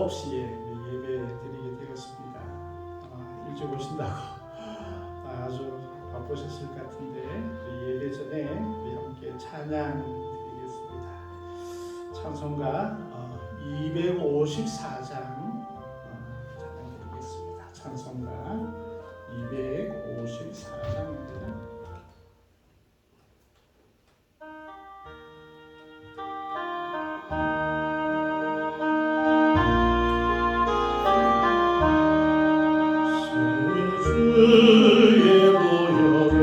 9시에 예배 드리게 되었습니다. 일찍 오신다고 아주 바쁘셨을 것 같은데 예배 전에 우리 함께 찬양 드리겠습니다. 찬송가 254장 찬양 드리겠습니다. 찬송가 254장입니다. 주의 보혈은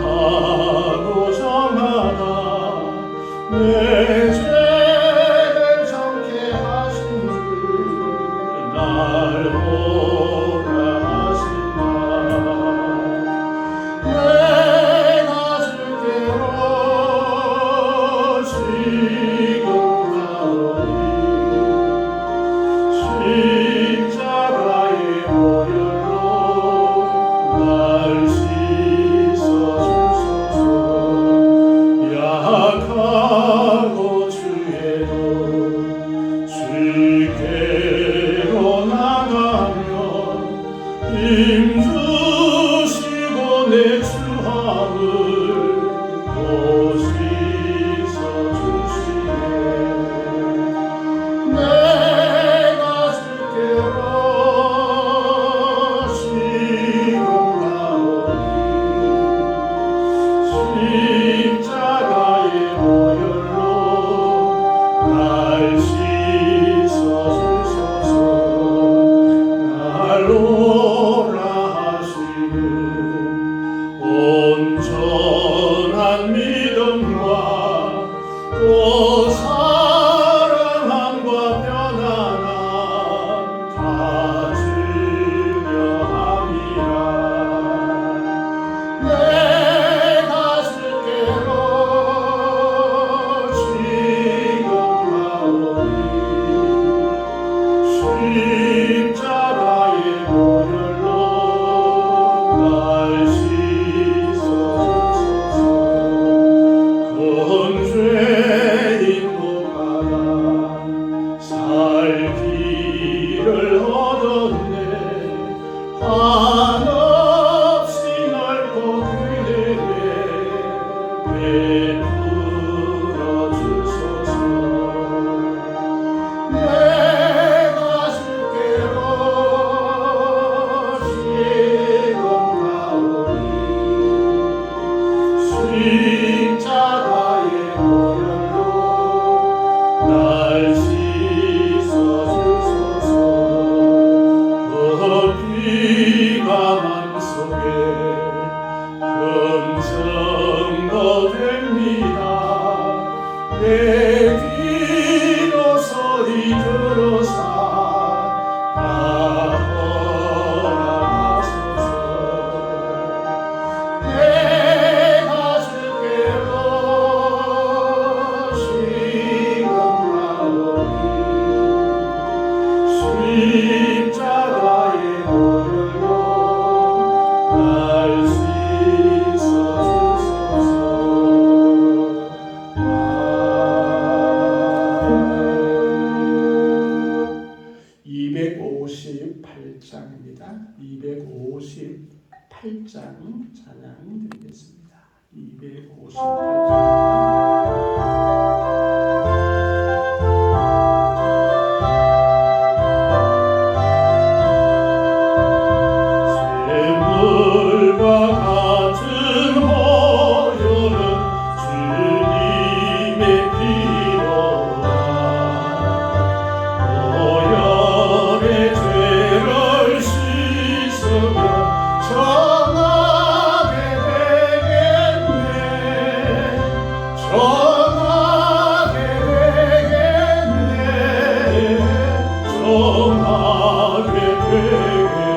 정하고 정하다 내 죄를 정케 하신 주날 오라 하신다. 내가 주께로 지금 가오니 십자가의 보혈로 날 씻어주소서. 약하고 주의로 주께로 나가며 힘주시고 내 주함을 또 씻어주시네. 내가 주께로 지금 가오니 십자가의 보혈로 날 씻어주소서. 날 오라 하시는 온전한 믿음과 또 사랑함과 편안함 가지려 함이라. 내가 주께로 지금 가오니 십자가의 보혈로 날 씻어주소서. 건죄인 목마다 살 길을 얻었네. 한없이 넓고 그대게 베풀어 주소서. 내가 주께로 지금 가오니 십자가의 보혈로 날 씻어주소서. 그 피가 맘속에 금성도 됩니다. 내 귀로 소리 들어사 나허라하소서. 내가 주께로 지금 가오니 십자가의 보혈로 날 씻어주소서. 258장입니다. 258장 찬양 드리겠습니다. 258장 샘물과 같은 보혈은 주님의 피로라. 보혈의 죄를 씻으며 정하게 되겠네. 정하게 되겠네. 정하게 되겠네.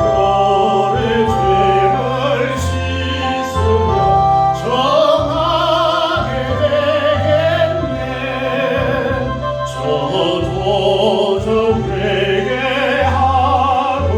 보혈의 죄를 씻으며 정하게 되겠네. 저도 좀 회개하고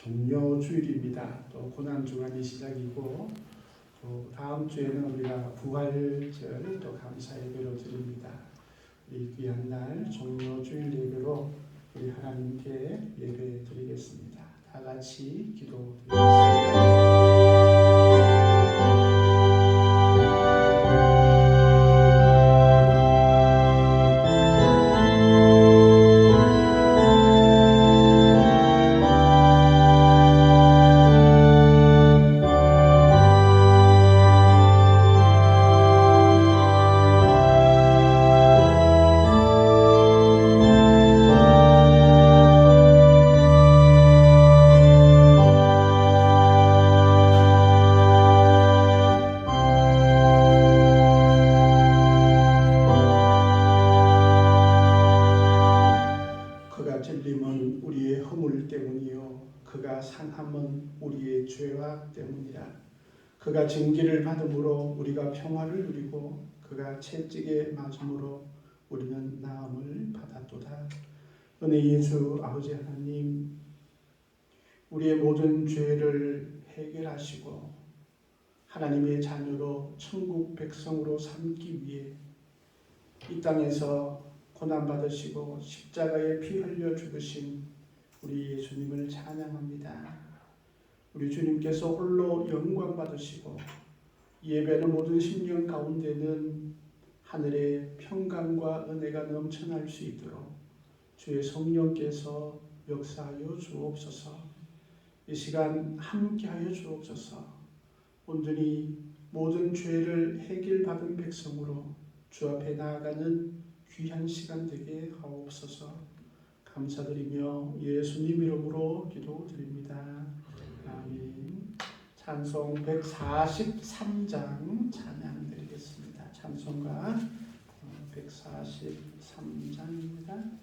종료 주일입니다. 또 고난 주간이 시작이고 또 다음 주에는 우리가 부활절 또 감사 예배로 드립니다. 이 귀한 날 종료 주일 예배로 우리 하나님께 예배 드리겠습니다. 다 같이 기도드리겠습니다. 찔림은 우리의 허물 때문이요 그가 상함은 우리의 죄악 때문이라. 그가 징계를 받음으로 우리가 평화를 누리고 그가 채찍에 맞음으로 우리는 나음을 받았도다. 은혜 예수 아버지 하나님, 우리의 모든 죄를 해결하시고 하나님의 자녀로 천국 백성으로 삼기 위해 이 땅에서 고난받으시고 십자가에 피 흘려 죽으신 우리 예수님을 찬양합니다. 우리 주님께서 홀로 영광 받으시고 예배하는 모든 심령 가운데는 하늘의 평강과 은혜가 넘쳐날 수 있도록 주의 성령께서 역사하여 주옵소서. 이 시간 함께하여 주옵소서. 온전히 모든 죄를 해결받은 백성으로 주 앞에 나아가는 귀한 시간 되게 하옵소서. 감사드리며 예수님 이름으로 기도드립니다. 아멘. 찬송 143장 찬양 드리겠습니다. 찬송가 143장입니다.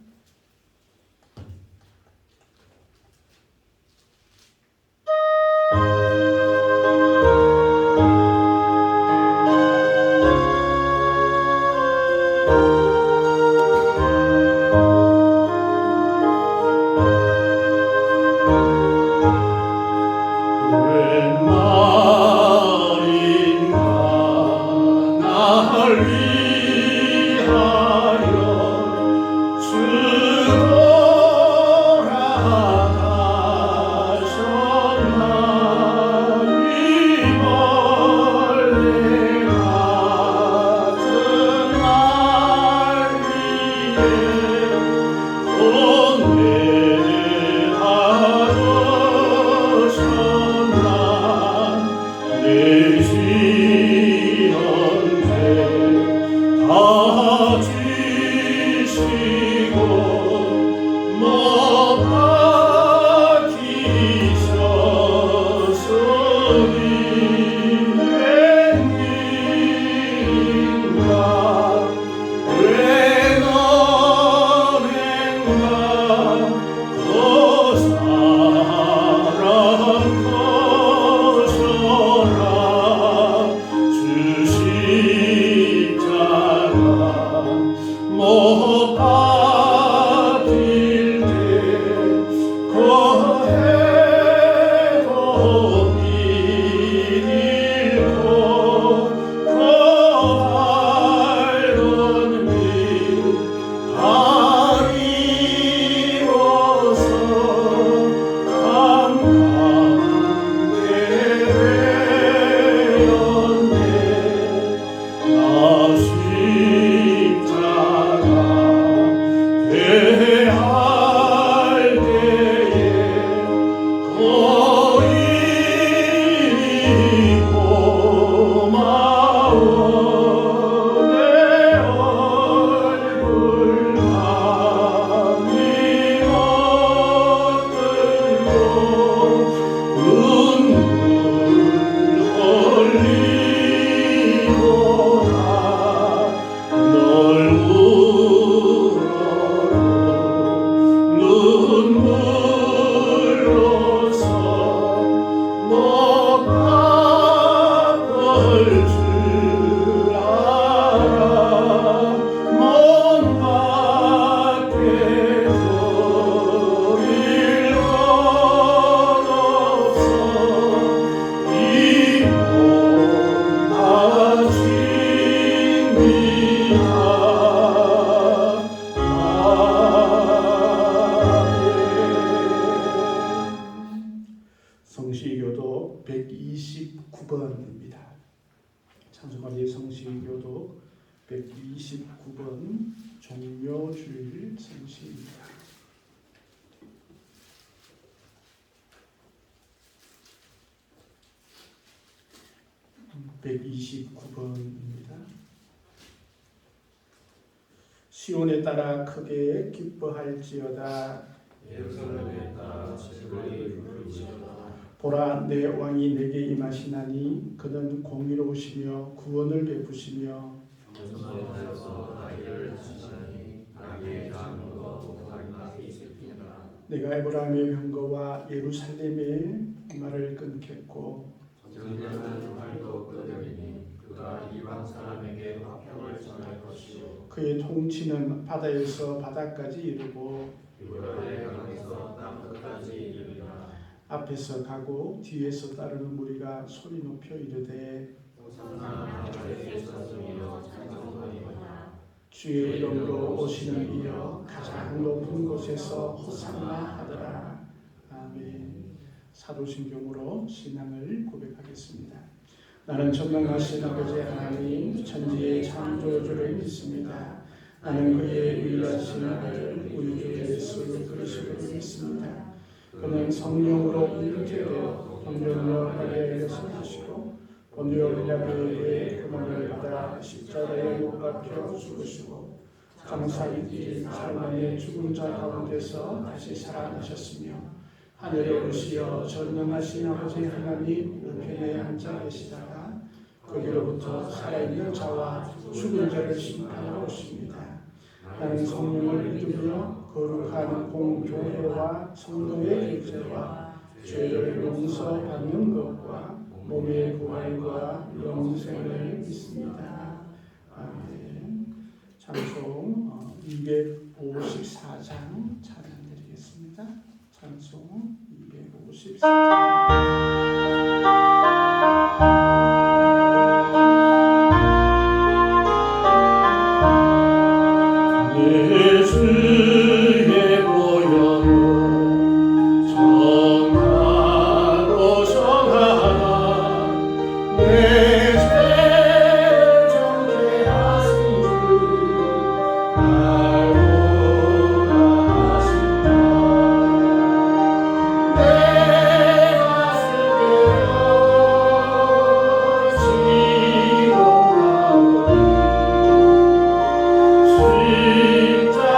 129번 종료주일 성시입니다. 129번입니다. 시온에 따라 크게 기뻐할지어다. 예루살렘에 따라 즐거이 부르짖어다. 보라, 내 왕이 내게 임하시나니 그는 공의로우시며 구원을 베푸시며 겸손하여서 나를 지시니 나의 장로도 당나귀 새끼라. 내가 에브라임의 병거와 예루살렘의 말을 끊겠고 전쟁하는 말도 끊으리니 그가 이방 사람에게 화평을 전할 것이요 그의 통치는 바다에서 바다까지 이르고 유월의 강에서 땅 끝까지 이르리라. 앞에서 가고 뒤에서 따르는 무리가 소리 높여 이르되 호산나 아래에 서슴이여 찬송하리로다. 주의 이름으로 오시는 이여 가장 높은 곳에서 호산나 하더라. 아멘. 사도신경으로 신앙을 고백하겠습니다. 나는 전능하신 아버지 하나님 천지의 창조주를 믿습니다. 나는 그의 유일하신 아들 우리 주 예수 그리스도를 믿습니다. 그는 성령으로 잉태되어 동정녀 마리아에게서 나시고 본디오 빌라도에 의해 고난을 받아 십자가에 못 박혀 죽으시고 장사일기 사흘 죽은 자 가운데서 다시 살아나셨으며 하늘에 오르시어 전능하신 아버지 하나님 우편에 앉아 계시다가 거기로부터 살아있는 자와 죽은 자를 심판하러 오십니다. 나는 성령을 믿으며 거룩한 공교회와 성도의 교제와 죄를 용서받는 것과 몸의 부활과 영생을 믿습니다. 아멘. 찬송 254장 찬양드리겠습니다. 찬송 254장 내 주의 보혈로 정하고 정하나 내 죄를 정죄하신 주 알고라 하신다. 내가 쓰되어 지옥 가오니 십자가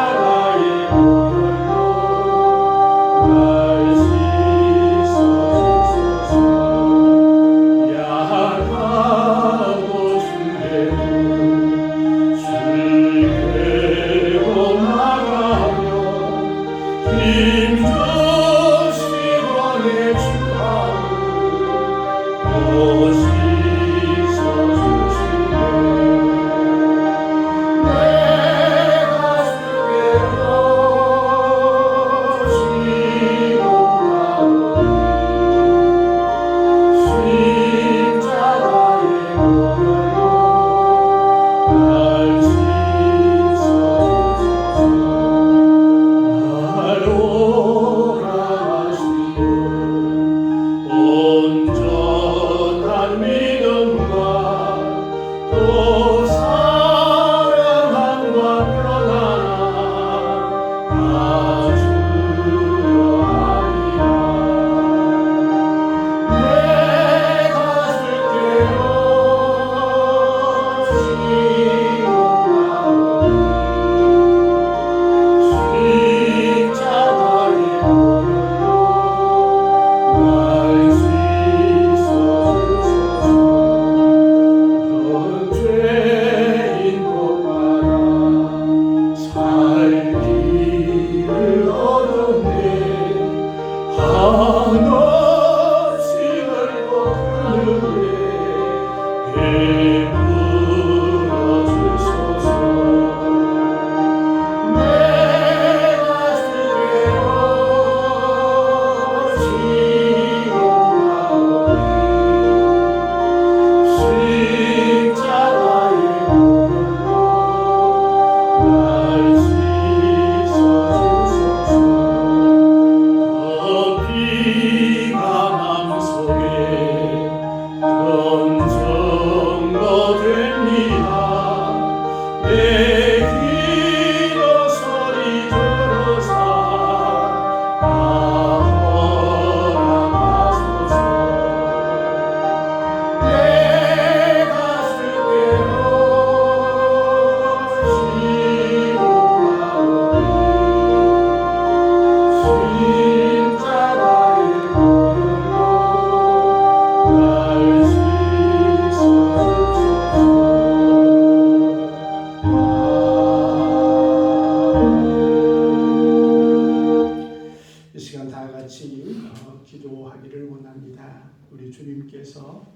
주님께서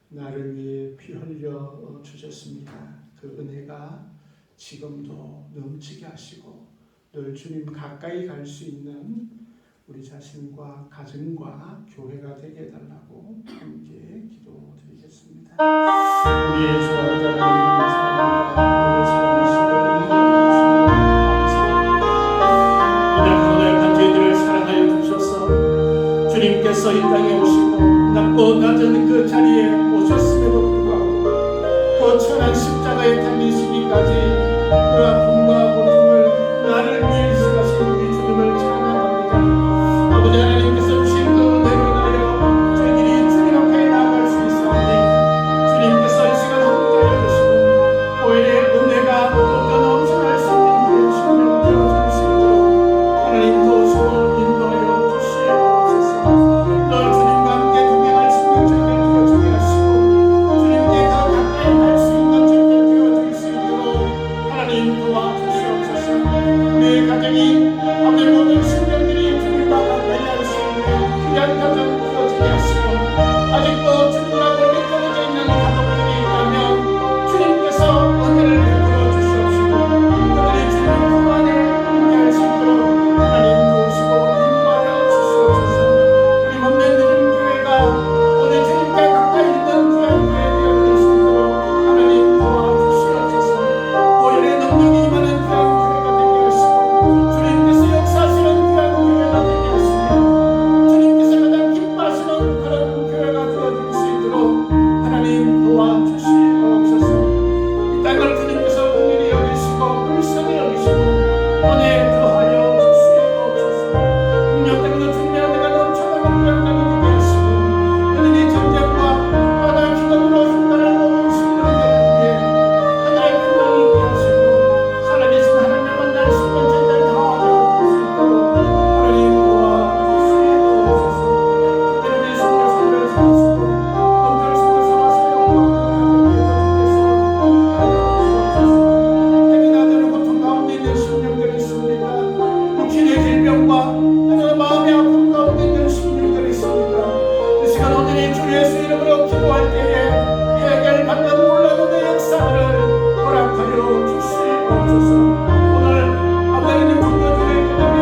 나를 위해 피 흘려 주셨습니다. 그 은혜가 지금도 넘치게 하시고 늘 주님 가까이 갈 수 있는 우리 자신과 가정과 교회가 되게 해달라고 함께 기도드리겠습니다. 우리의 주 아버지 하나님 주님께서 이 땅에 오시고 낮고 낮은 그 자리에 오셨음에도 불구하고 그 천한 십자가에 달리시기까지 그 아픔과 고통을 나를 위해 희생하신 우리 주님을 찬양합니다. 아버지 하나님께서 주신 그 은혜로 인하여 저희들이 주님 앞에 나아갈 수 있사오니 주님께서 이 시간 함께하여 주시고 보혈의 은혜가 또 넘쳐날 수 있는 그런 신령 되어줄 수 있도록 하나님 도우시고 인도하여 주시옵소서. 늘 주님과 함께 동행할 수 있는 저희들 되어주게 하시고 주님께 더 가까이 갈 수 있는 저희들 되어줄 수 있도록 하나님 도와주시옵소서. 우리의 가정이 아버지 모든 신령들이 주님과 가까이 할 수 있는 귀한 가정 되어주게 하시고 아직도 주님과 멀리 떨어져 있는 가족들이 있다면 주님께서 은혜를 베풀어 주시옵시고 그들이 주님 품 안에 함께할 수 있도록 하나님 도우시고 인도하여 주시옵소서. 우리 멈춰있는 교회가 오늘 주님께 가까이 있는 귀한 교회 되어줄 수 있도록 하나님 도와주시옵소서. 보혈의 능력이 임하는 귀한 교회가 되게 하시고 주님께서 역사하시는 귀한 교회가 되게 하시며 주님께서 가장 기뻐하시는 그런 교회가 되어줄 수 있도록 하나님 도와주시옵소서. 이 땅을 주님께서 긍휼히 여기시고 불쌍히 여기시고 은혜에 더하여 주시옵소서. 국력 때문에 주님의 은혜가 넘쳐나는 귀한 가정이 되게 하시고 하나님의 전쟁과 바다 기근으로 흉가를 먹은 신령들을 위해 하늘의 평강이 있게 하시고 살아계신 하나님을 만날 수 있는 저희들 다 되어줄 수 있도록 하나님 도와주시옵소서. 그들을 위해 선교사들을 세우시고 검절 선교사로 사용하고 주께서 하여 주옵소서. 행위나 되는 고통 가운데 있는 심령들이 있습니다. 육신의 질병과 하나님 마음의 아픔 가운데 있는 심령들이 있습니다. 이 시간 오늘이 주 예수 이름으로 기도할 때에 해결받는 놀라운 역사를 허락하여 주시옵소서. 오늘 아버지님 종교들을 보내며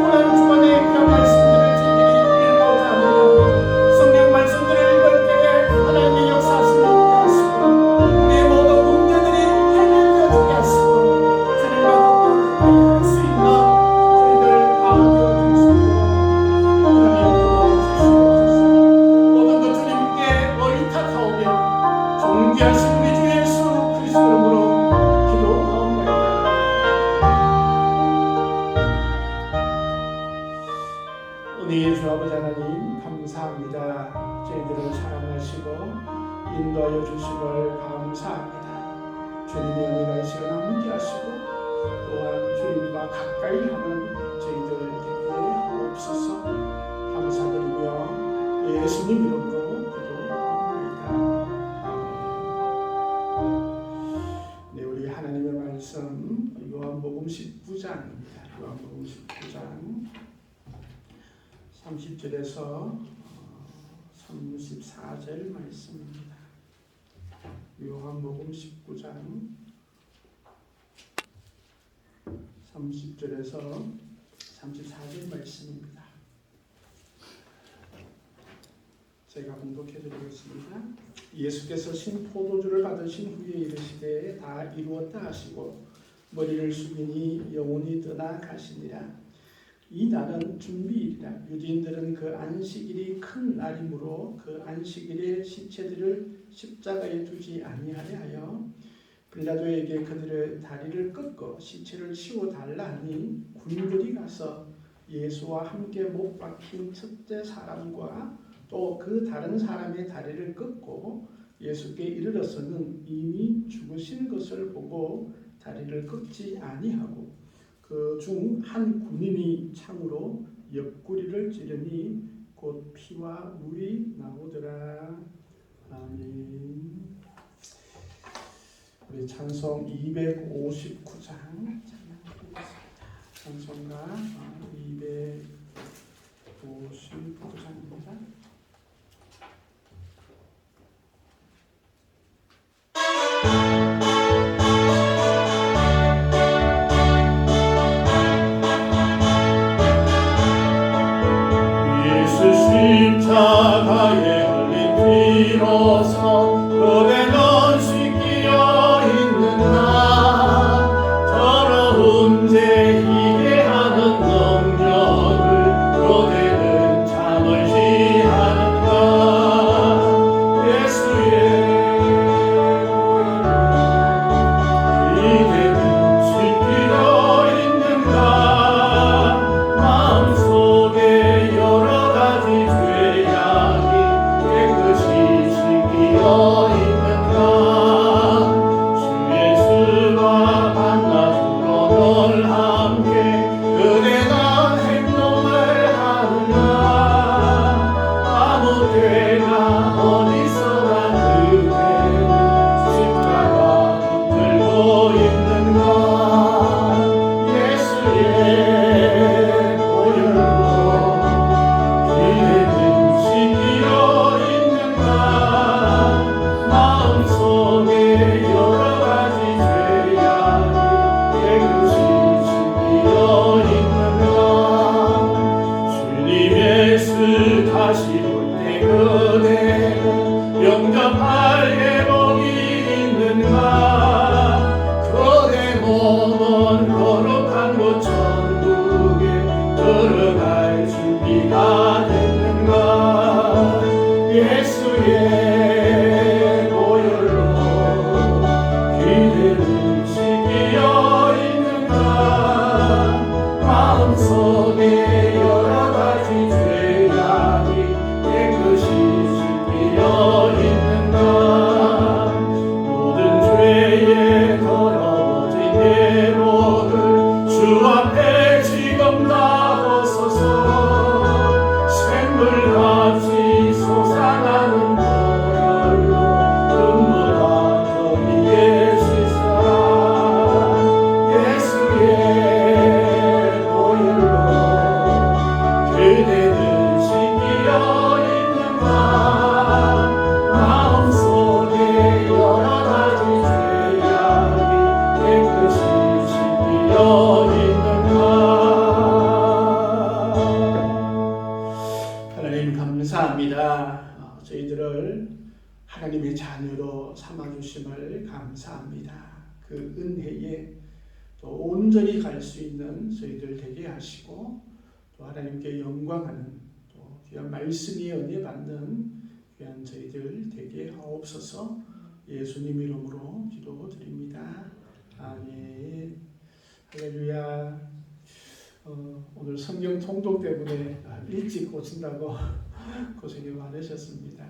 고난 주간에 그런 말씀들을 저희들이 읽고자 합니다. 성경 말씀들을 읽을 때에 하나님의 역사하심을 있게 하시고 우리의 모든 문제들이 해결되어지게 하시고 주님과 가까이 할 수 있는 저희들 다 되어줄 수 있도록 하나님 도와주시옵소서. 모든 것 주님께 의탁하오며 존귀하신 우리 주 예수 그리스도 이름으로 기도하옵나이다. 은혜의 주 아버지 하나님 감사합니다. 저희들을 사랑하시고 인도하여 주심을 감사합니다. 주님의 은혜가 이 시간 함께하시고 또한 주님과 가까이 하는 저희들 되게 하옵소서. 감사드리며 예수님 이름으로 기도합니다. 아멘. 네, 우리 하나님의 말씀 요한복음 19장입니다. 요한복음 19장 30절에서 34절 말씀입니다. 요한복음 19장 30절에서 34절 말씀입니다. 제가 봉독해 드리겠습니다. 예수께서 신 포도주를 받으신 후에 이르시되 다 이루었다 하시고 머리를 숙이니 영혼이 떠나 가시니라. 이 날은 준비일이라. 유대인들은 그 안식일이 큰 날이므로 그 안식일에 시체들을 십자가에 두지 아니하려 하여 빌라도에게 그들의 다리를 꺾어 시체를 치워 달라 하니 군들이 가서 예수와 함께 못 박힌 첫째 사람과 또 그 다른 사람의 다리를 꺾고 예수께 이르러서는 이미 죽으신 것을 보고 다리를 꺾지 아니하고 그 중 한 군인이 창으로 옆구리를 찌르니 곧 피와 물이 나오더라. 아멘. 우리 찬송 259장 찬양드리겠습니다. 찬송가 259장입니다. 하나님의 자녀로 삼아주심을 감사합니다. 그 은혜에 또 온전히 갈 수 있는 저희들 되게 하시고 또 하나님께 영광하는 또 귀한 말씀이 은혜 받는 귀한 저희들 되게 하옵소서. 예수님 이름으로 기도드립니다. 아멘. 할렐루야. 오늘 성경 통독 때문에 일찍 오신다고 고생이 많으셨습니다.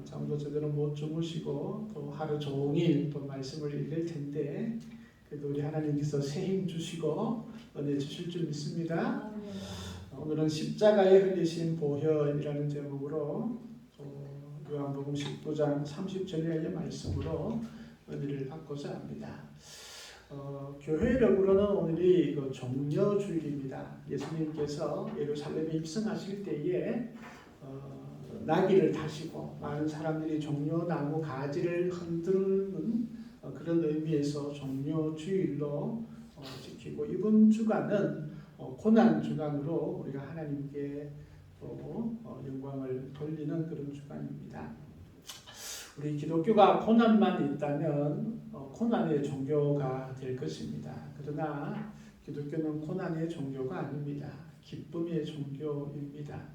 잠도 제대로 못 주무시고 또 하루 종일 또 말씀을 읽을 텐데 그래도 우리 하나님께서 새 힘 주시고 은혜 주실 줄 믿습니다. 오늘은 십자가에 흘리신 보혈이라는 제목으로 요한복음 19장 30절의 말씀으로 은혜를 받고자 합니다. 교회력으로는 오늘이 그 종려주일입니다. 예수님께서 예루살렘에 입성하실 때에 나귀를 타시고 많은 사람들이 종려나무 가지를 흔드는 그런 의미에서 종려주일로 지키고, 이번 주간은 고난주간으로 우리가 하나님께 또 영광을 돌리는 그런 주간입니다. 우리 기독교가 고난만 있다면 고난의 종교가 될 것입니다. 그러나 기독교는 고난의 종교가 아닙니다. 기쁨의 종교입니다.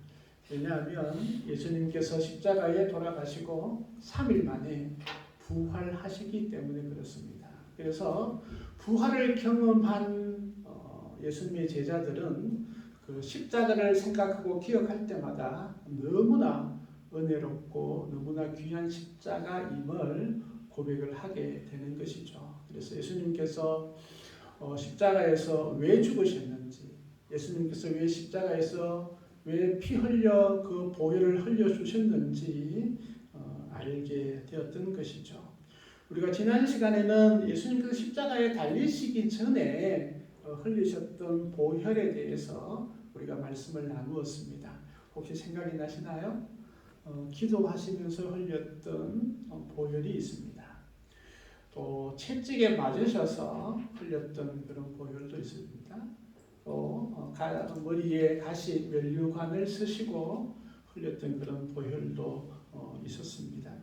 왜냐하면 예수님께서 십자가에 돌아가시고 3일 만에 부활하시기 때문에 그렇습니다. 그래서 부활을 경험한 예수님의 제자들은 그 십자가를 생각하고 기억할 때마다 너무나 은혜롭고 너무나 귀한 십자가임을 고백을 하게 되는 것이죠. 그래서 예수님께서 십자가에서 왜 죽으셨는지, 예수님께서 왜 십자가에서 왜 피 흘려 그 보혈을 흘려 주셨는지 알게 되었던 것이죠. 우리가 지난 시간에는 예수님께서 십자가에 달리시기 전에 흘리셨던 보혈에 대해서 우리가 말씀을 나누었습니다. 혹시 생각이 나시나요? 기도하시면서 흘렸던 보혈이 있습니다. 또 채찍에 맞으셔서 흘렸던 그런 보혈도 있습니다. 또 머리에 가시 면류관을 쓰시고 흘렸던 그런 보혈도 있었습니다.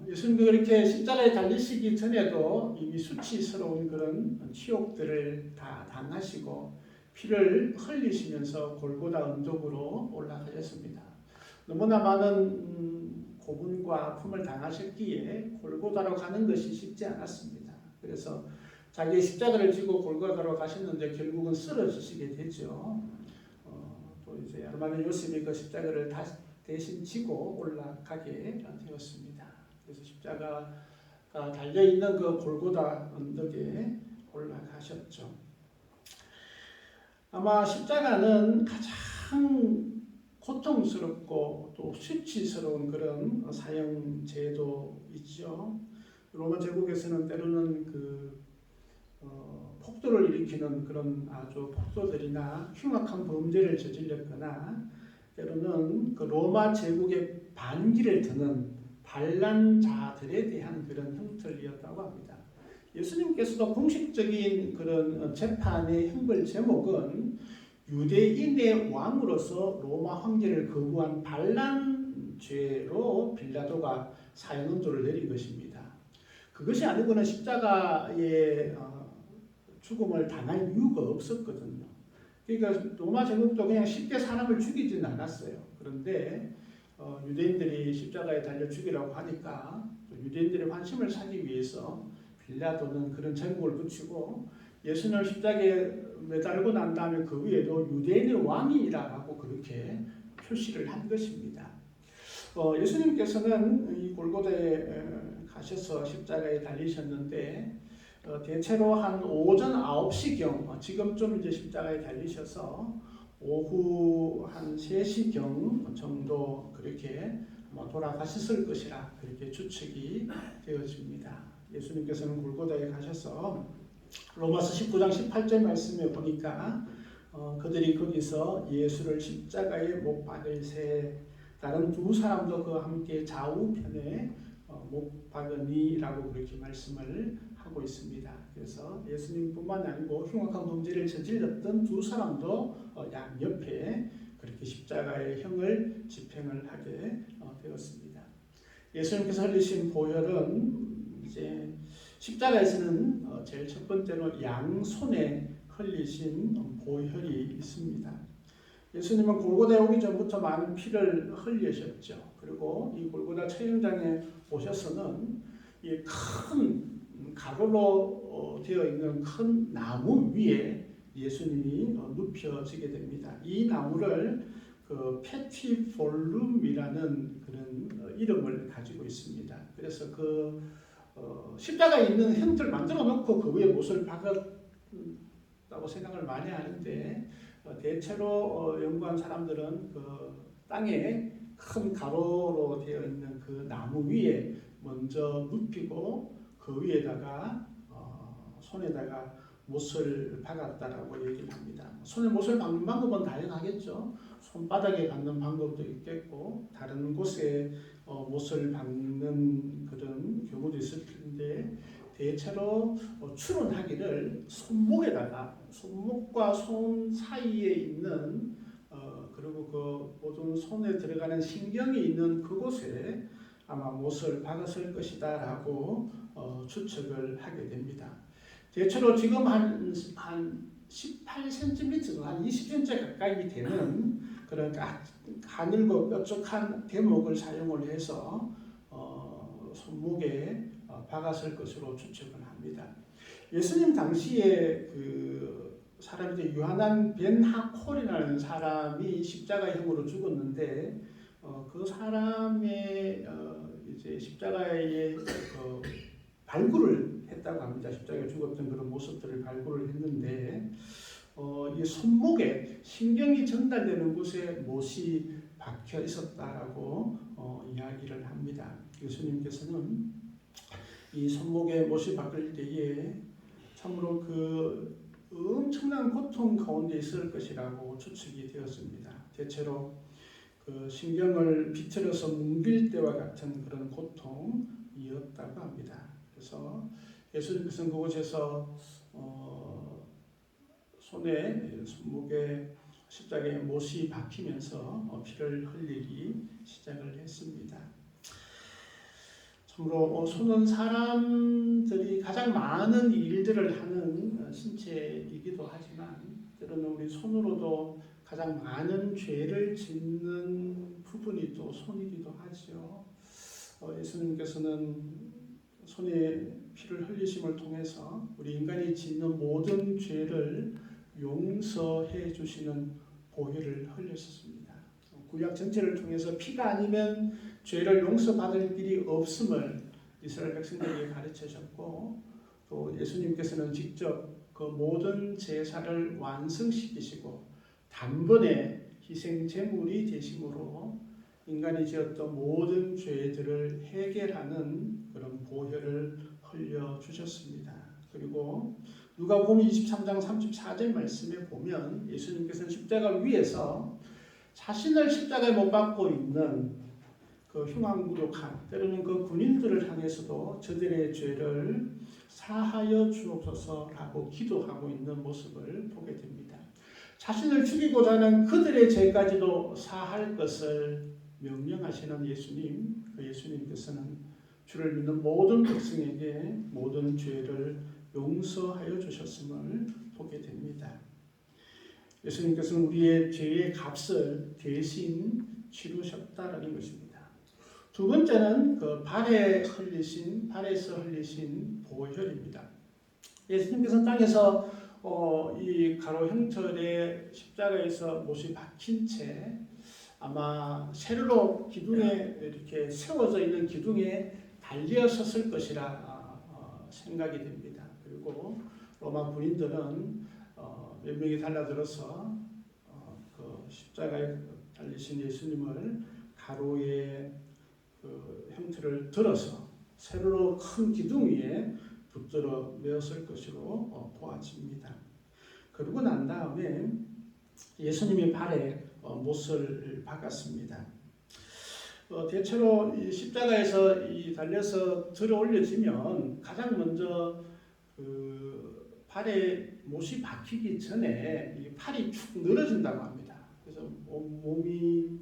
예수님도 그렇게 십자가에 달리시기 전에도 이미 수치스러운 그런 치욕들을 다 당하시고 피를 흘리시면서 골고다 언덕으로 올라가셨습니다. 너무나 많은 고문과 아픔을 당하셨기에 골고다로 가는 것이 쉽지 않았습니다. 그래서 자기의 십자가를 지고 골고다로 가셨는데 결국은 쓰러지시게 되죠. 또 이제 아르마니 요셉이 그 십자가를 대신 지고 올라가게 되었습니다. 그래서 십자가가 달려 있는 그 골고다 언덕에 올라가셨죠. 아마 십자가는 가장 고통스럽고 또 수치스러운 그런 사형 제도 있죠. 로마 제국에서는 때로는 그 폭도를 일으키는 그런 아주 폭도들이나 흉악한 범죄를 저질렀거나 때로는 그 로마 제국의 반기를 드는 반란자들에 대한 그런 형틀이었다고 합니다. 예수님께서도 공식적인 그런 재판의 형벌 제목은 유대인의 왕으로서 로마 황제를 거부한 반란죄로 빌라도가 사형언도를 내린 것입니다. 그것이 아니고는 십자가의 죽음을 당할 이유가 없었거든요. 그러니까 로마 제국도 그냥 쉽게 사람을 죽이지는 않았어요. 그런데 유대인들이 십자가에 달려 죽이라고 하니까 유대인들의 관심을 사기 위해서 빌라도는 그런 제목을 붙이고 예수님을 십자가에 매달고 난 다음에 그 위에도 유대인의 왕이라고 그렇게 표시를 한 것입니다. 예수님께서는 이 골고다에 가셔서 십자가에 달리셨는데 대체로 한 오전 9시경 지금쯤 이제 십자가에 달리셔서 오후 한 3시경 정도 그렇게 돌아가셨을 것이라 그렇게 추측이 되어집니다. 예수님께서는 골고다에 가셔서 로마서 19장 18절 말씀에 보니까 그들이 거기서 예수를 십자가에 못 박을새 다른 두 사람도 그와 함께 좌우편에 못 박으니라고 그렇게 말씀을 하고 있습니다. 그래서 예수님뿐만 아니고 흉악한 범죄를 저질렀던 두 사람도 양옆에 그렇게 십자가의 형을 집행을 하게 되었습니다. 예수님께서 흘리신 보혈은 이제 십자가에서는 제일 첫 번째로 양손에 흘리신 보혈이 있습니다. 예수님은 골고다에 오기 전부터 많은 피를 흘리셨죠. 그리고 이 골고다 처형장에 오셔서는 이 큰 가로로 되어 있는 큰 나무 위에 예수님이 눕혀지게 됩니다. 이 나무를 그 페티볼룸이라는 그런 이름을 가지고 있습니다. 그래서 그 십자가에 있는 형틀을 만들어 놓고 그 위에 못을 박았다고 생각을 많이 하는데 대체로 연구한 사람들은 그 땅에 큰 가로로 되어 있는 그 나무 위에 먼저 눕히고 그 위에다가 손에다가 못을 박았다라고 얘기를 합니다. 손에 못을 박는 방법은 다양하겠죠. 손바닥에 박는 방법도 있겠고 다른 곳에 못을 박는 그런 경우도 있을 텐데 대체로 추론하기를 손목과 손 사이에 있는 그리고 그 모든 손에 들어가는 신경이 있는 그곳에 아마 못을 박았을 것이다라고 추측을 하게 됩니다. 대체로 지금 한 18cm, 한 20cm 가까이 되는 그런 가늘고 뾰족한 대목을 사용을 해서 손목에 박았을 것으로 추측을 합니다. 예수님 당시에 그 사람이 유하난 벤 하콜이라는 사람이 십자가형으로 죽었는데 그 사람의 이제 십자가에 발굴을 했다고 합니다. 십자가에 죽었던 그런 모습들을 발굴을 했는데 이 손목에 신경이 전달되는 곳에 못이 박혀 있었다라고 이야기를 합니다. 예수님께서는 이 손목에 못이 박힐 때에 참으로 그 엄청난 고통 가운데 있을 것이라고 추측이 되었습니다. 대체로 그 신경을 비틀어서 뭉길 때와 같은 그런 고통이었다고 합니다. 그래서 예수님께서는 그곳에서 손목에 십자가에 못이 박히면서 피를 흘리기 시작을 했습니다. 참으로 손은 사람들이 가장 많은 일들을 하는 신체이기도 하지만 때로는 우리 손으로도 가장 많은 죄를 짓는 부분이 또 손이기도 하죠. 예수님께서는 손에 피를 흘리심을 통해서 우리 인간이 짓는 모든 죄를 용서해 주시는 보혈을 흘리셨습니다. 구약 전체를 통해서 피가 아니면 죄를 용서받을 길이 없음을 이스라엘 백성들에게 가르치셨고 또 예수님께서는 직접 그 모든 제사를 완성시키시고 단번에 희생 제물이 되심으로 인간이 지었던 모든 죄들을 해결하는 그런 보혈을 흘려주셨습니다. 그리고 누가복음 23장 34절 말씀에 보면 예수님께서는 십자가 위에서 자신을 십자가에 못 박고 있는 그 흉악무력한 때로는 그 군인들을 향해서도 저들의 죄를 사하여 주옵소서라고 기도하고 있는 모습을 보게 됩니다. 자신을 죽이고자 하는 그들의 죄까지도 사할 것을 명령하시는 예수님, 그 예수님께서는 주를 믿는 모든 백성에게 모든 죄를 용서하여 주셨음을 보게 됩니다. 예수님께서는 우리의 죄의 값을 대신 치르셨다라는 것입니다. 두 번째는 그 발에서 흘리신 보혈입니다. 예수님께서 땅에서 이 가로 형철의 십자가에서 못이 박힌 채 아마 세로로 기둥에 이렇게 세워져 있는 기둥에 달려 섰을 것이라 생각이 됩니다. 그리고 로마 군인들은 몇 명이 달라들어서 그 십자가에 달리신 예수님을 가로의 그 형태를 들어서 세로로 큰 기둥 위에 붙들어 메었을 것으로 보아집니다. 그러고 난 다음에 예수님의 발에 못을 박았습니다. 대체로 이 십자가에서 달려서 들어 올려지면 가장 먼저 그 발에 못이 박히기 전에 이 팔이 축 늘어진다고 합니다. 그래서 몸이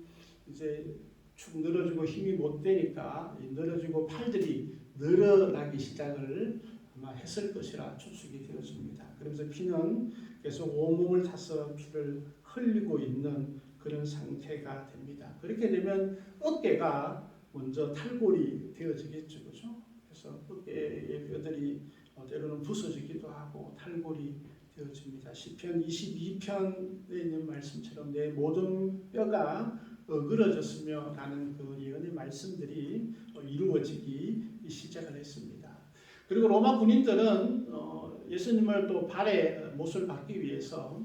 이제 축 늘어지고 힘이 못 되니까 늘어지고 팔들이 늘어나기 시작을 아마 했을 것이라 추측이 되어집니다. 그러면서 피는 계속 온몸을 타서 피를 흘리고 있는 그런 상태가 됩니다. 그렇게 되면 어깨가 먼저 탈골이 되어지겠죠, 그렇죠? 그래서 어깨의 뼈들이 때로는 부서지기도 하고 탈골이 되어집니다. 시편 22편에 있는 말씀처럼 내 모든 뼈가 어그러졌으며 라는 그 예언의 말씀들이 이루어지기 시작을 했습니다. 그리고 로마 군인들은 예수님을 또 발에 못을 박기 위해서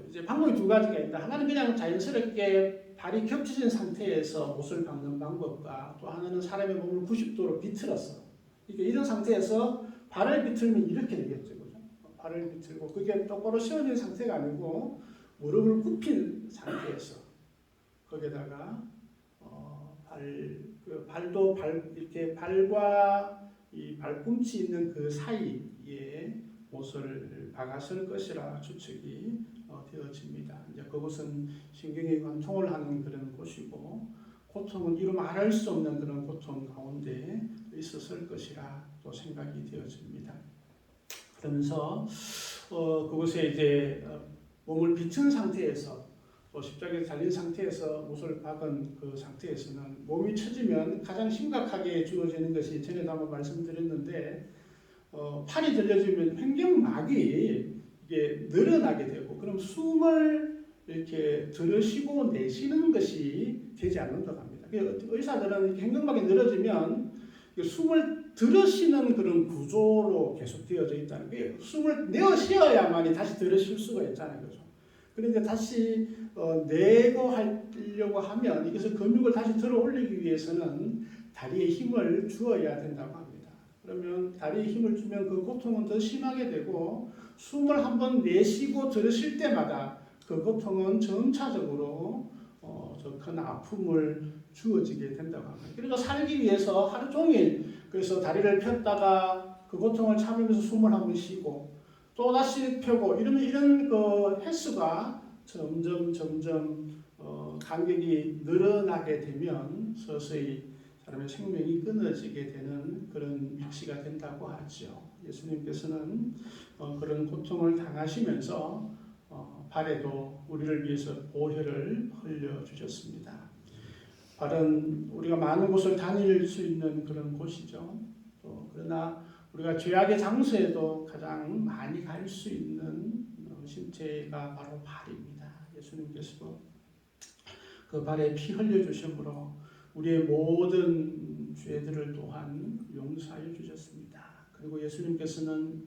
이제 방법이 두 가지가 있다. 하나는 그냥 자연스럽게 발이 겹쳐진 상태에서 못을 박는 방법과 또 하나는 사람의 몸을 90도로 비틀어서 그러니까 이런 상태에서 발을 비틀면 이렇게 되겠죠. 그죠? 발을 비틀고 그게 똑바로 세워진 상태가 아니고 무릎을 굽힌 상태에서 거기다가 발도 이렇게 발과 이 발꿈치 있는 그 사이에 못을 박았을 것이라 추측이 되어집니다. 이제 그곳은 신경이 관통을 하는 그런 곳이고 고통은 이루 말할 수 없는 그런 고통 가운데 있었을 것이라 또 생각이 되어집니다. 그러면서 그곳에 이제 몸을 비춘 상태에서 또 십자가에 달린 상태에서 못을 박은 그 상태에서는 몸이 처지면 가장 심각하게 주어지는 것이 전에도 한번 말씀드렸는데 팔이 들려지면 횡격막이 이게 늘어나게 되고 그럼 숨을 이렇게 들으시고 내쉬는 것이 되지 않는다고 합니다. 의사들은 이렇게 횡격막이 늘어지면 숨을 들으시는 그런 구조로 계속 되어져 있다는 게 숨을 내어 쉬어야만이 다시 들으실 수가 있잖아요. 그렇죠? 그런데 다시 내고 하려고 하면 이것을 근육을 다시 들어 올리기 위해서는 다리에 힘을 주어야 된다고 합니다. 그러면 다리에 힘을 주면 그 고통은 더 심하게 되고 숨을 한번 내쉬고 들으실 때마다 그 고통은 점차적으로 더 큰 아픔을 주어지게 된다고 합니다. 그래서 살기 위해서 하루 종일 그래서 다리를 폈다가 그 고통을 참으면서 숨을 한번 쉬고 또 다시 펴고 이런 그 횟수가 점점 간격이 늘어나게 되면 서서히 사람의 생명이 끊어지게 되는 그런 위치가 된다고 하죠. 예수님께서는 그런 고통을 당하시면서 발에도 우리를 위해서 보혈을 흘려주셨습니다. 발은 우리가 많은 곳을 다닐 수 있는 그런 곳이죠. 그러나 우리가 죄악의 장소에도 가장 많이 갈 수 있는 신체가 바로 발입니다. 예수님께서도 그 발에 피 흘려주심으로 우리의 모든 죄들을 또한 용서하여 주셨습니다. 그리고 예수님께서는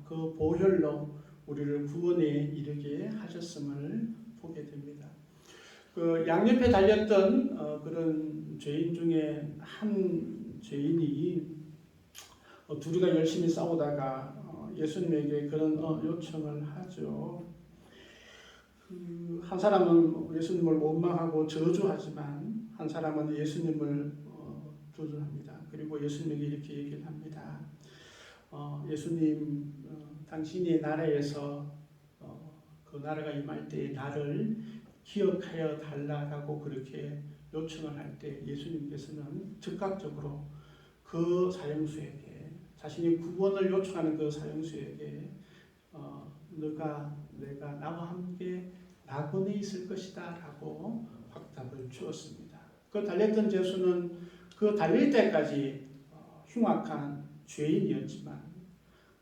그 보혈로 우리를 구원에 이르게 하셨음을 보게 됩니다. 그 양옆에 달렸던 그런 죄인 중에 한 죄인이 둘이가 열심히 싸우다가 예수님에게 그런 요청을 하죠. 한 사람은 예수님을 원망하고 저주하지만 한 사람은 예수님을 두둔합니다. 그리고 예수님에게 이렇게 얘기를 합니다. 예수님, 당신이 나라에서 그 나라가 임할 때 나를 기억하여 달라라고 그렇게 요청을 할 때 예수님께서는 즉각적으로 그 사형수에게, 자신이 구원을 요청하는 그 사형수에게 내가 나와 함께 낙원에 있을 것이다 라고 확답을 주었습니다. 그 달렸던 제수는 그 달릴 때까지 흉악한 죄인이었지만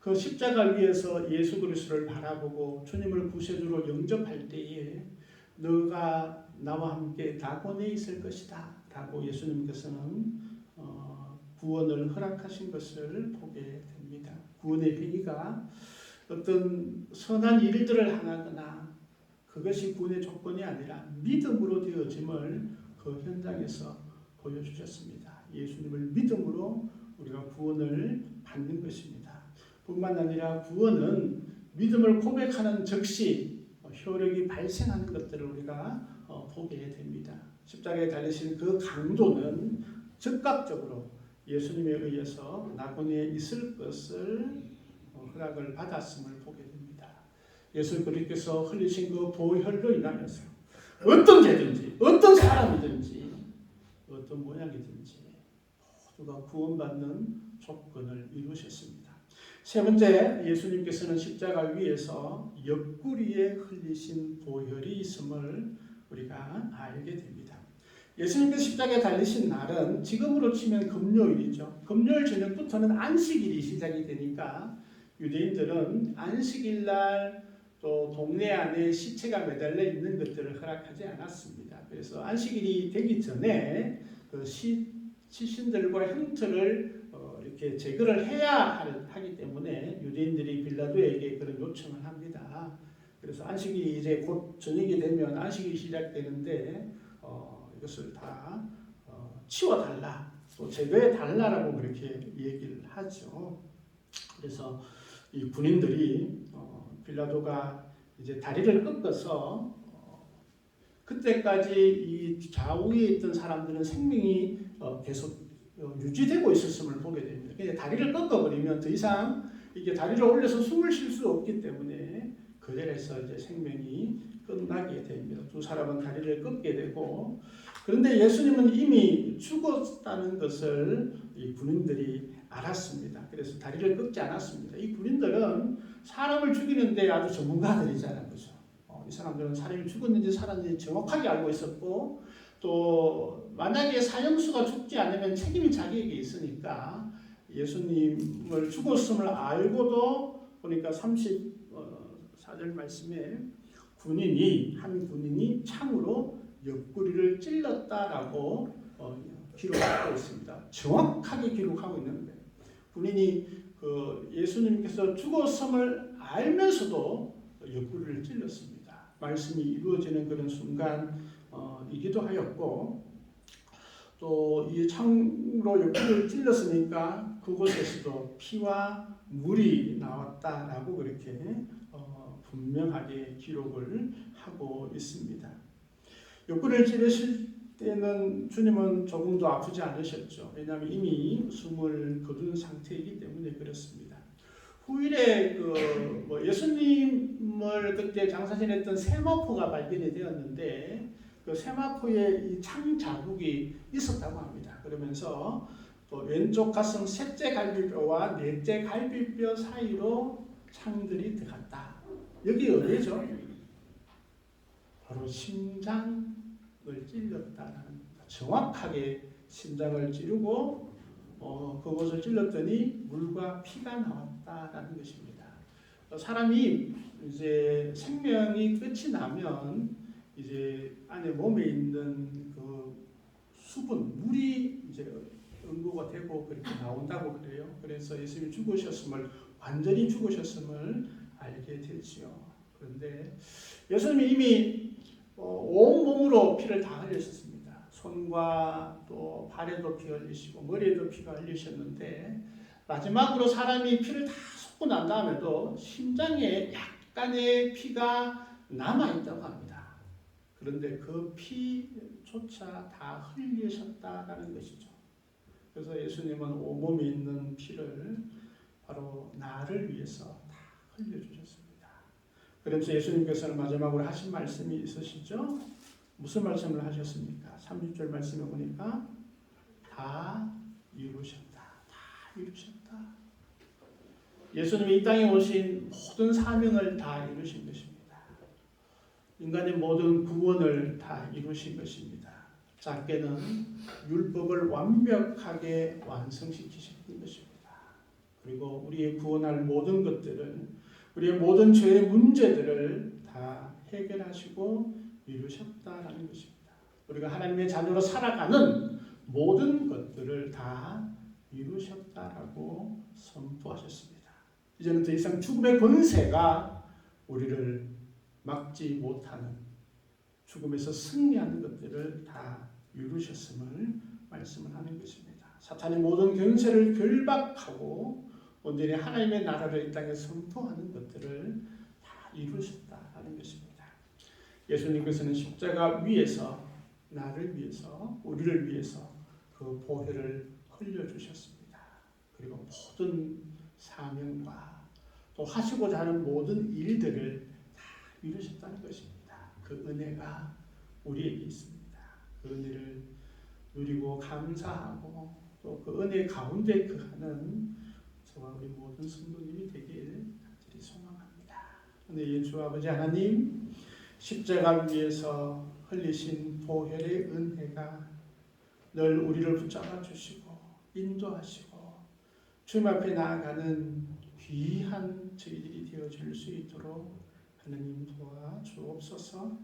그 십자가 위에서 예수 그리스도를 바라보고 주님을 구세주로 영접할 때에 너가 나와 함께 낙원에 있을 것이다 라고 예수님께서는 구원을 허락하신 것을 보게 됩니다. 구원의 행위가 어떤 선한 일들을 행하거나 그것이 구원의 조건이 아니라 믿음으로 되어짐을 그 현장에서 보여주셨습니다. 예수님을 믿음으로 우리가 구원을 받는 것입니다. 뿐만 아니라 구원은 믿음을 고백하는 즉시 효력이 발생하는 것들을 우리가 보게 됩니다. 십자가에 달리신 그 강도는 즉각적으로 예수님에 의해서 낙원에 있을 것을 허락을 받았음을 보게 됩니다. 예수 그리스도께서 흘리신 그 보혈로 인하여서 어떤 죄든지 어떤 사람이든지 어떤 모양이든지 모두가 구원받는 조건을 이루셨습니다. 세 번째, 예수님께서는 십자가 위에서 옆구리에 흘리신 보혈이 있음을 우리가 알게 됩니다. 예수님께서 십자가에 달리신 날은 지금으로 치면 금요일이죠. 금요일 저녁부터는 안식일이 시작이 되니까 유대인들은 안식일 날 또 동네 안에 시체가 매달려 있는 것들을 허락하지 않았습니다. 그래서 안식일이 되기 전에 그 시신들과 흉터를 이렇게 제거를 해야 하기 때문에 유대인들이 빌라도에게 그런 요청을 합니다. 그래서 안식일이 이제 곧 저녁이 되면 안식일이 시작되는데 이것을 다 치워달라, 또 제거해달라라고 그렇게 얘기를 하죠. 그래서 이 군인들이 빌라도가 이제 다리를 꺾어서 그때까지 이 좌우에 있던 사람들은 생명이 계속 유지되고 있었음을 보게 됩니다. 그냥 다리를 꺾어버리면 더 이상 이게 다리를 올려서 숨을 쉴 수 없기 때문에 그 자리에서 이제 생명이 끝나게 됩니다. 두 사람은 다리를 꺾게 되고, 그런데 예수님은 이미 죽었다는 것을 이 군인들이 알았습니다. 그래서 다리를 꺾지 않았습니다. 이 군인들은 사람을 죽이는데 아주 전문가들이잖아요. 그죠? 이 사람들은 사람이 죽었는지 살았는지 정확하게 알고 있었고, 또 만약에 사형수가 죽지 않으면 책임이 자기에게 있으니까 예수님을 죽었음을 알고도 보니까 34절 말씀에 한 군인이 창으로 옆구리를 찔렀다라고 기록하고 있습니다. 정확하게 기록하고 있는데 군인이 예수님께서 죽었음을 알면서도 옆구리를 찔렀습니다. 말씀이 이루어지는 그런 순간이기도 하였고, 또 이 창으로 옆구리를 찔렀으니까 그곳에서도 피와 물이 나왔다라고 그렇게 분명하게 기록을 하고 있습니다. 옆구리를 찌르실 때는 주님은 조금도 아프지 않으셨죠. 왜냐하면 이미 숨을 거둔 상태이기 때문에 그렇습니다. 후일에 예수님을 그때 장사 지냈던 세마포가 발견이 되었는데 그 세마포에 이 창 자국이 있었다고 합니다. 그러면서 또 왼쪽 가슴 셋째 갈비뼈와 넷째 갈비뼈 사이로 창들이 들어갔다. 여기 어디죠? 바로 심장을 찔렀다는, 정확하게 심장을 찌르고 그곳을 찔렀더니 물과 피가 나왔다라는 것입니다. 사람이 이제 생명이 끝이 나면 이제 안에 몸에 있는 그 수분, 물이 이제 응고가 되고 그렇게 나온다고 그래요. 그래서 예수님이 완전히 죽으셨음을 알게 되지요. 그런데 예수님이 이미 온몸으로 피를 다 흘리셨습니다. 손과 또 발에도 피 흘리시고 머리에도 피가 흘리셨는데 마지막으로 사람이 피를 다 하고 난 다음에도 심장에 약간의 피가 남아있다고 합니다. 그런데 그 피조차 다 흘리셨다라는 것이죠. 그래서 예수님은 온몸에 있는 피를 바로 나를 위해서 다 흘려주셨습니다. 그래서 예수님께서는 마지막으로 하신 말씀이 있으시죠? 무슨 말씀을 하셨습니까? 36절 말씀에 보니까 다 이루셨다. 다 이루셨다. 예수님이 이 땅에 오신 모든 사명을 다 이루신 것입니다. 인간의 모든 구원을 다 이루신 것입니다. 작게는 율법을 완벽하게 완성시키신 것입니다. 그리고 우리의 구원할 모든 것들을, 우리의 모든 죄의 문제들을 다 해결하시고 이루셨다라는 것입니다. 우리가 하나님의 자녀로 살아가는 모든 것들을 다 이루셨다라고 선포하셨습니다. 이제는 더 이상 죽음의 권세가 우리를 막지 못하는, 죽음에서 승리하는 것들을 다 이루셨음을 말씀을 하는 것입니다. 사탄의 모든 권세를 결박하고 온전히 하나님의 나라를 이 땅에 선포하는 것들을 다 이루셨다라는 것입니다. 예수님께서는 십자가 위에서 나를 위해서, 우리를 위해서 그 보혈을 흘려주셨습니다. 그리고 모든 사명과 또 하시고자 하는 모든 일들을 다 이루셨다는 것입니다. 그 은혜가 우리에게 있습니다. 그 은혜를 누리고 감사하고 또 그 은혜 가운데 거하는 저와 우리 모든 성도님이 되길 간절히 소망합니다. 오늘 주 아버지 하나님, 십자가 위에서 흘리신 보혈의 은혜가 늘 우리를 붙잡아 주시고 인도하시고 주님 앞에 나아가는 귀한 저희들이 되어줄 수 있도록 하나님 도와주옵소서.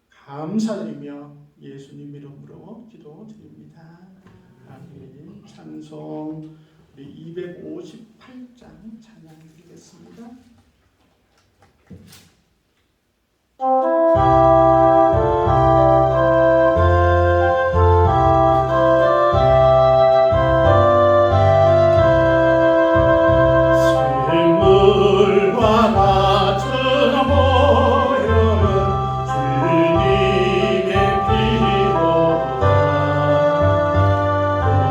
감사드리며 예수님 이름으로 기도드립니다. 아멘. 찬송 258장 찬양드리겠습니다.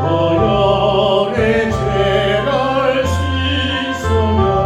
너의 죄를 씻으며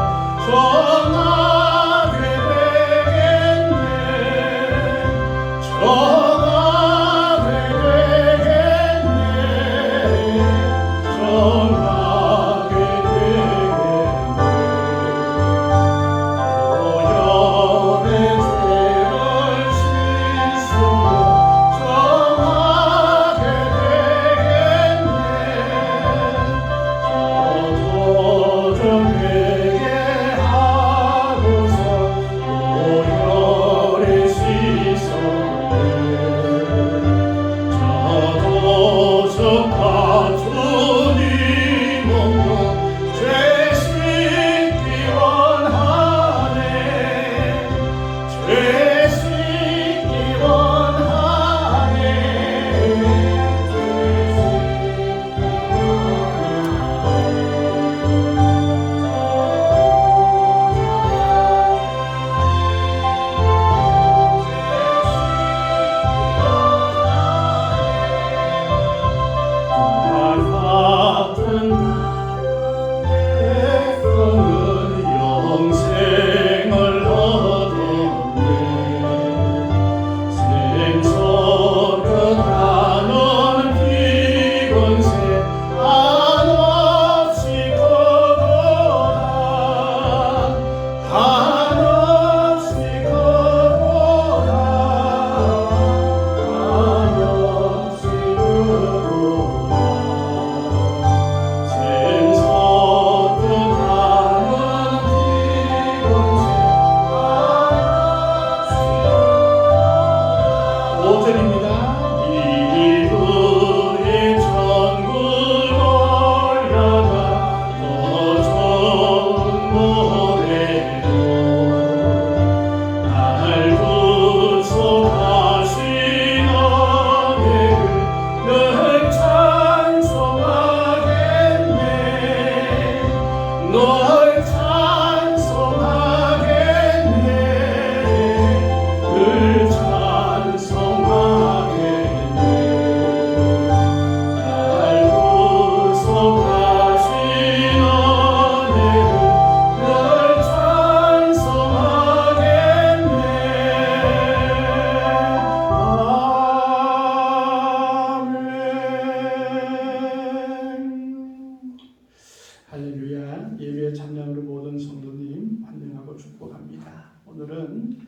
오늘은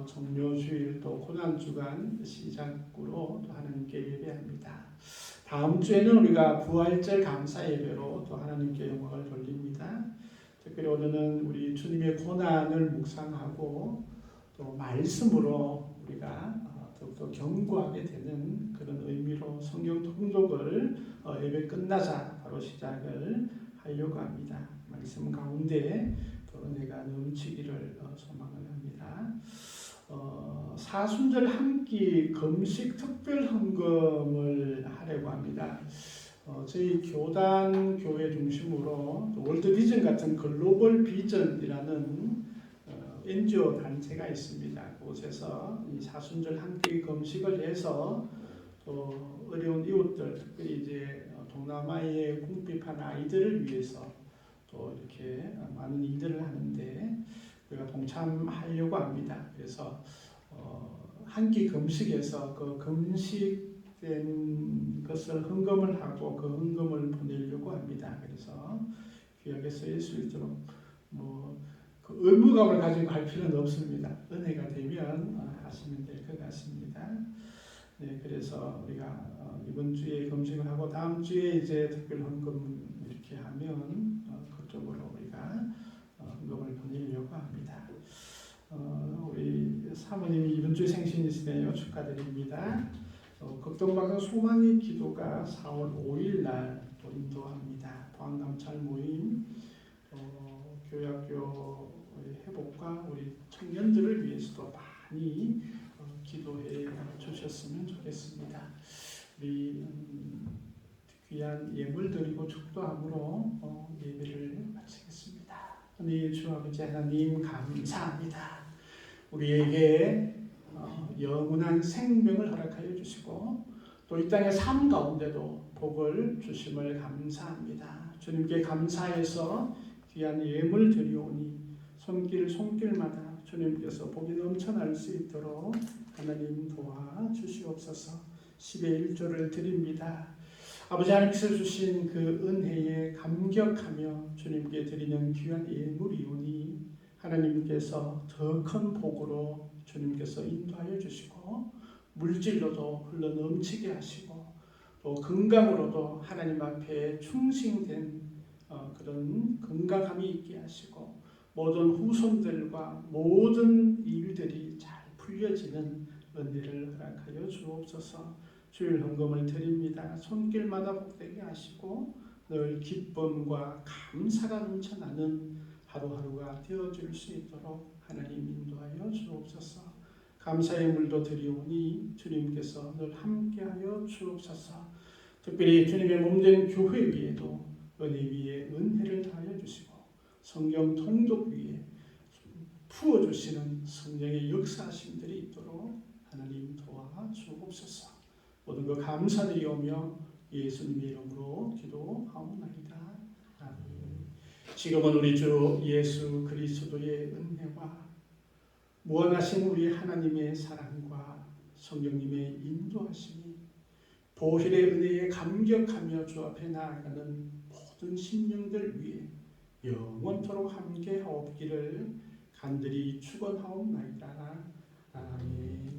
종료주일 또 고난주간 시작으로 또 하나님께 예배합니다. 다음 주에는 우리가 부활절 감사 예배로 또 하나님께 영광을 돌립니다. 특별히 오늘은 우리 주님의 고난을 묵상하고 또 말씀으로 우리가 더욱더 견고하게 되는 그런 의미로 성경 통독을 예배 끝나자 바로 시작을 하려고 합니다. 말씀 가운데 또 은혜가 넘치기를 소망을 합니다. 사순절 한 끼 금식 특별 헌금을 하려고 합니다. 저희 교단 교회 중심으로 월드 비전 같은 글로벌 비전이라는 NGO 단체가 있습니다. 그곳에서 이 사순절 한 끼 금식을 해서 또 어려운 이웃들, 특별히 이제 동남아의 궁핍한 아이들을 위해서 또 이렇게 많은 일들을 하는데 우리가 동참하려고 합니다. 그래서 한 끼 금식에서 그 금식된 것을 헌금을 하고 그 헌금을 보내려고 합니다. 그래서 귀하게 쓰일 수 있도록 그 의무감을 가지고 할 필요는 없습니다. 은혜가 되면 하시면 될 것 같습니다. 네, 그래서 우리가 이번 주에 금식을 하고 다음 주에 이제 특별 헌금 이렇게 하면 그쪽으로 우리가 헌금을 보내려고 합니다. 우리 사모님이 이번 주에 생신이시네요. 축하드립니다. 걱정받은 소망의 기도가 4월 5일 날 또 인도합니다. 보안감찰 모임, 교회학교 회복과 우리 청년들을 위해서도 많이 기도해 주셨으면 좋겠습니다. 우리 귀한 예물 드리고 축도함으로 예배를 마치겠습니다. 우리 주 아버지 하나님 감사합니다. 우리에게 영원한 생명을 허락하여 주시고 또 이 땅의 삶 가운데도 복을 주심을 감사합니다. 주님께 감사해서 귀한 예물 드리오니 손길마다 주님께서 복이 넘쳐날 수 있도록 하나님 도와주시옵소서. 10의 1조를 드립니다. 아버지 하나님께서 주신 그 은혜에 감격하며 주님께 드리는 귀한 예물이오니 하나님께서 더 큰 복으로 주님께서 인도하여 주시고 물질로도 흘러 넘치게 하시고 또 건강으로도 하나님 앞에 충실된 그런 건강함이 있게 하시고 모든 후손들과 모든 일들이 잘 풀려지는 은혜를 허락하여 주옵소서. 주일 헌금을 드립니다. 손길마다 복되게 하시고 늘 기쁨과 감사가 넘쳐나는 하루하루가 되어줄 수 있도록 하나님 인도하여 주옵소서. 감사의 물도 드리오니 주님께서 늘 함께하여 주옵소서. 특별히 주님의 몸된 교회 위에도 은혜 위에 은혜를 다하여 주시고 성경 통독 위에 부어주시는 성령의 역사하심들이 있도록 하나님 도와주옵소서. 모든 것 감사드리오며 예수님의 이름으로 기도하옵나이다. 아멘. 지금은 우리 주 예수 그리스도의 은혜와 무한하신 우리 하나님의 사랑과 성령님의 인도하심이 보혈의 은혜에 감격하며 주 앞에 나아가는 모든 심령들 위해 영원토록 함께하옵기를 간절히 축원하옵나이다. 아멘.